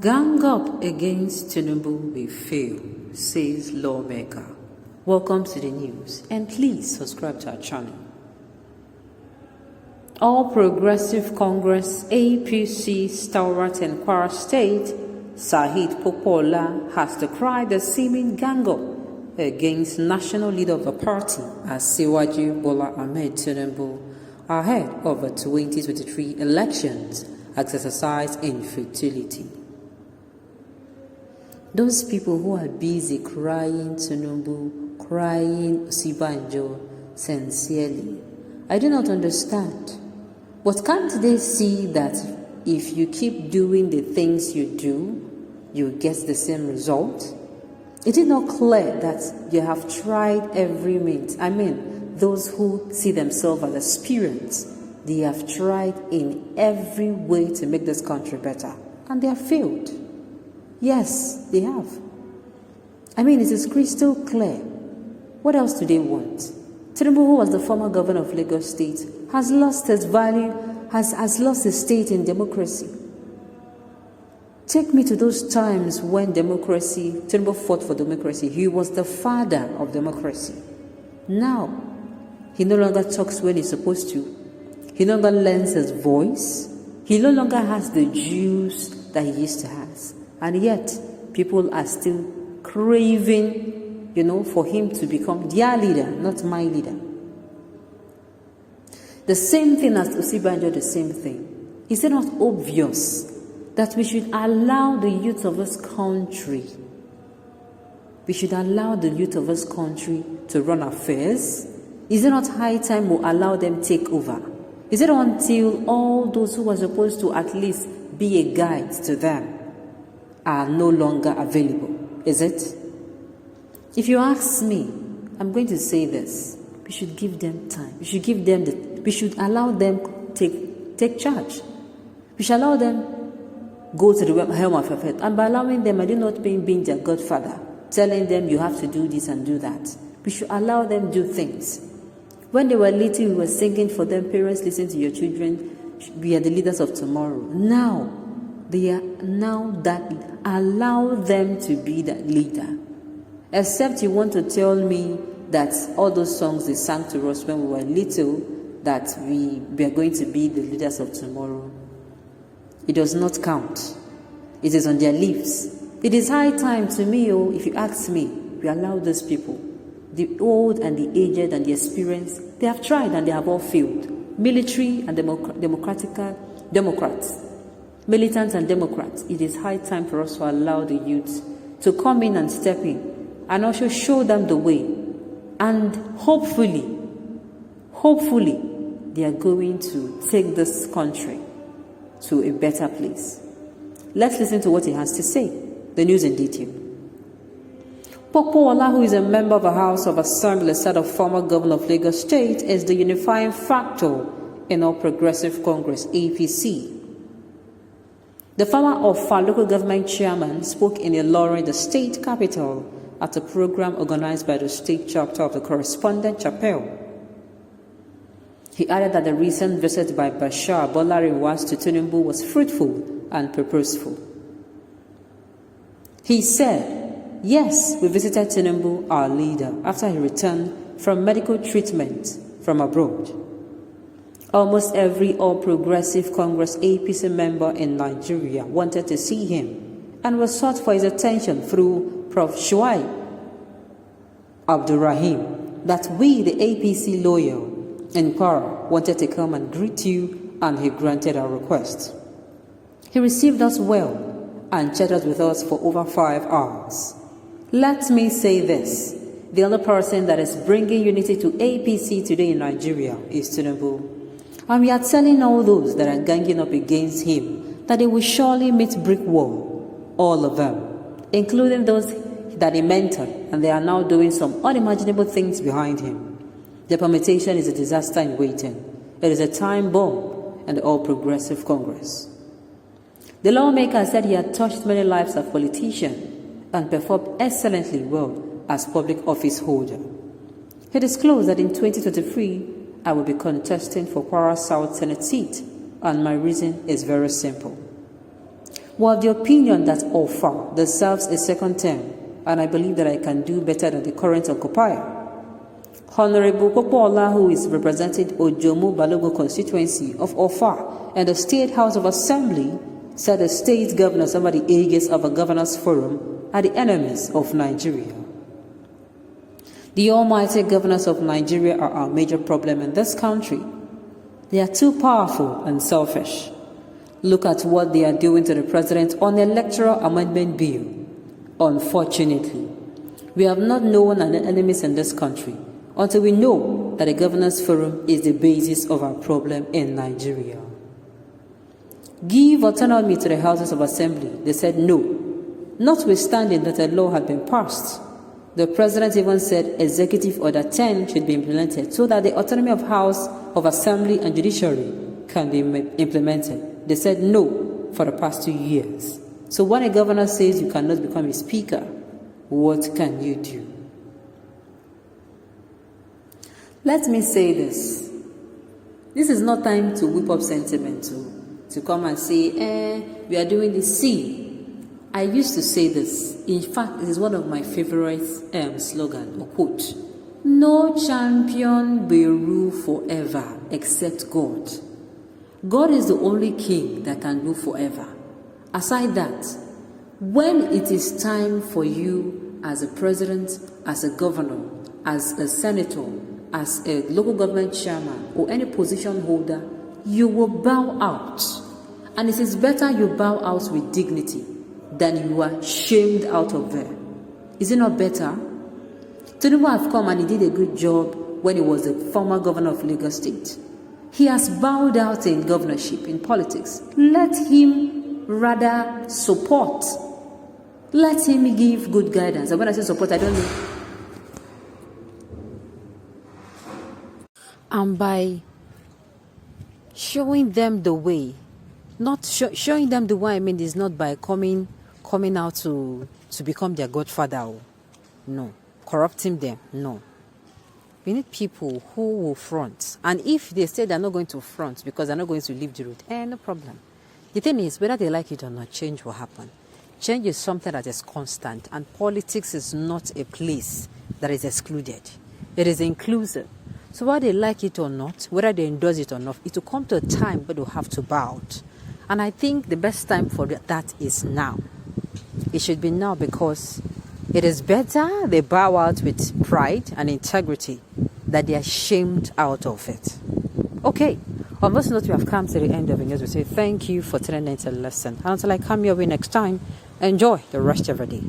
Gang up against Tinubu may fail, says lawmaker. Welcome to the news, and please subscribe to our channel. All Progressive Congress APC stalwart in Kwara State, Saheed Popola, has decried the seeming gang up against national leader of the party Asiwaju Bola Ahmed Tinubu ahead of the 2023 elections as exercise in futility. Those people who are busy crying Tinubu, crying Osibanjo sincerely, I do not understand. But can't they see that if you keep doing the things you do, you get the same result? Is it not clear that you have tried every means? I mean, those who see themselves as experienced, they have tried in every way to make this country better, and they have failed. Yes, they have. I mean, it is crystal clear. What else do they want? Tinubu, who was the former governor of Lagos State, has lost his value, has lost his state in democracy. Take me to those times when Tinubu fought for democracy. He was the father of democracy. Now, he no longer talks when he's supposed to. He no longer lends his voice. He no longer has the juice that he used to have. And yet, people are still craving, for him to become their leader, not my leader. The same thing as Osibanjo, the same thing. Is it not obvious that we should allow the youth of this country, to run affairs? Is it not high time we allow them take over? Is it until all those who are supposed to at least be a guide to them are no longer available? Is it? If you ask me, I'm going to say this. We should give them time. We should allow them take charge. We should allow them go to the helm of affairs. And by allowing them, I do not mean being their godfather, telling them you have to do this and do that. We should allow them do things. When they were little, we were singing for them, parents, listen to your children. We are the leaders of tomorrow. Now, allow them to be that leader. Except you want to tell me that all those songs they sang to us when we were little, that we are going to be the leaders of tomorrow. It does not count. It is on their lips. It is high time to me, if you ask me, we allow those people, the old and the aged and the experienced, they have tried and they have all failed. Military and Democrats, militants and Democrats, it is high time for us to allow the youth to come in and step in and also show them the way. And hopefully, they are going to take this country to a better place. Let's listen to what he has to say. The news in detail. Popola, who is a member of the House of Assembly, said of former governor of Lagos State is the unifying factor in All Progressive Congress, APC. The former Ofa local government chairman spoke in Ilorin, the state capital, at a program organized by the state chapter of the Correspondent Chapel. He added that the recent visit by Bashar Bolarinwas to Tinubu was fruitful and purposeful. He said, yes, we visited Tinubu, our leader, after he returned from medical treatment from abroad. Almost every All Progressive Congress APC member in Nigeria wanted to see him and was sought for his attention through Prof. Shuaib Abdurrahim that we, the APC loyal in Kwara, wanted to come and greet you, and he granted our request. He received us well and chatted with us for over 5 hours. Let me say this. The only person that is bringing unity to APC today in Nigeria is Tinubu. And we are telling all those that are ganging up against him that they will surely meet brick wall, all of them, including those that he mentored, and they are now doing some unimaginable things behind him. The permutation is a disaster in waiting. It is a time bomb in the All Progressive Congress. The lawmaker said he had touched many lives of politicians and performed excellently well as public office holder. He disclosed that in 2023, I will be contesting for Kwara South Senate seat, and my reason is very simple. were of the opinion that Ofa deserves a second term, and I believe that I can do better than the current occupier. Honorable Popola, who is representing Ojomo Balogo constituency of Ofa and the State House of Assembly, said the state governors under the aegis of a governors forum are the enemies of Nigeria. The almighty governors of Nigeria are our major problem in this country. They are too powerful and selfish. Look at what they are doing to the president on the electoral amendment bill. Unfortunately, we have not known our enemies in this country until we know that the governors forum is the basis of our problem in Nigeria. Give autonomy to the houses of assembly. They said no, notwithstanding that a law had been passed. The president even said Executive Order 10 should be implemented so that the autonomy of House of Assembly and Judiciary can be implemented. They said no for the past 2 years. So when a governor says you cannot become a speaker, what can you do? Let me say this. This is not time to whip up sentiment, to come and say, we are doing this. See, I used to say this. In fact, it is one of my favorite slogan or quote. No champion will rule forever except God. God is the only king that can rule forever. Aside that, when it is time for you as a president, as a governor, as a senator, as a local government chairman or any position holder, you will bow out. And it is better you bow out with dignity than you are shamed out of there. Is it not better? Tinubu have come and he did a good job when he was the former governor of Lagos State. He has bowed out in governorship, in politics. Let him rather support. Let him give good guidance. And when I say support, I don't mean. And by showing them the way, not showing them the way, I mean, is not by coming out to become their godfather. No. Corrupting them. No. We need people who will front. And if they say they're not going to front because they're not going to leave the route, no problem. The thing is, whether they like it or not, change will happen. Change is something that is constant, and politics is not a place that is excluded. It is inclusive. So whether they like it or not, whether they endorse it or not, it will come to a time where they'll have to bow out. And I think the best time for that is now. It should be now, because it is better they bow out with pride and integrity than they are shamed out of it. Okay, on this note, we have come to the end of the news. We say thank you for tuning into the lesson. And until I come your way next time, enjoy the rest of your day.